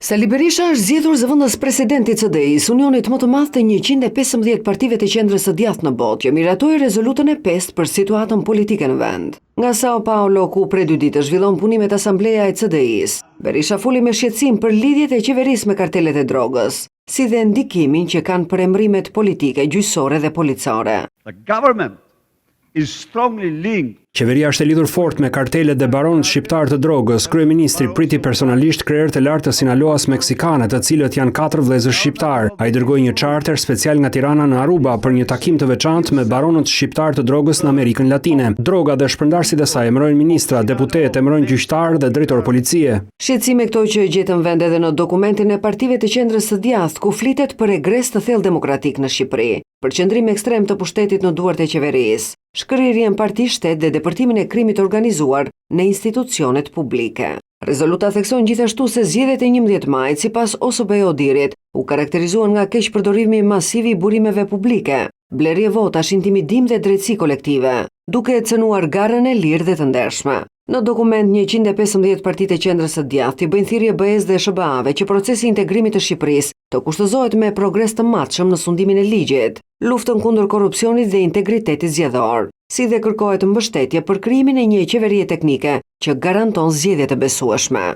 Sali Berisha është zgjedhur zëvendës presidenti i CDI-s, unionit më të madh të 115 partive të qendrës së djathtë në botë, që miratoi rezolutën e 5 për situatën politike në vend. Nga Sao Paulo, ku prej 2 ditë zhvillon punimet asambleja e CDI-s, Berisha foli me shqetësim për lidhjet e qeverisë me kartelet e drogës, si dhe ndikimin që kanë për emrimet politike, gjyqësore dhe policore. Qeveria është e lidhur fort me kartelet dhe baronët shqiptar të drogës. Kryeministri priti personalisht krerët e lartë të Sinaloas meksikane, të cilët janë 4 vëllezër shqiptar. Ai dërgoi një charter special nga Tirana në Aruba për një takim të veçantë me baronët shqiptar të drogës në Amerikën Latine. Droga dhe shpërndarësit e saj emërojnë ministra, deputet, emërojnë gjyqtar dhe drejtor policie. Shqetësime këto që gjetën vend edhe në dokumentin e partive të qendrës së djathtë, ku flitet për regres të thellë demokratik në Shqipëri, për qëndrim ekstrem të pushtetit në duart e qeverisë, shkrirjen parti shtet dhe depërtimin e krimit organizuar në institucionet publike. Rezoluta thekson gjithashtu se zgjedhjet e 11 majit sipas OSBE Odirit u karakterizuan nga keqpërdorimi masiv i burimeve publike, blerje votash, intimidim dhe drejtësi kolektive, duke e cënuar garën e lirë dhe të ndershme. Në dokument 115 partitë e qendrës së djathtë bëjnë thirrje BE-s dhe SBA-ve që procesi i integrimit të Shqipërisë të kushtëzohet me progres të matshëm në sundimin e ligjit, luftën kundër korrupsionit dhe integritetit zgjedhor, si dhe kërkohet mbështetje për krijimin e një qeverie teknike që garanton zgjedhje të besueshme.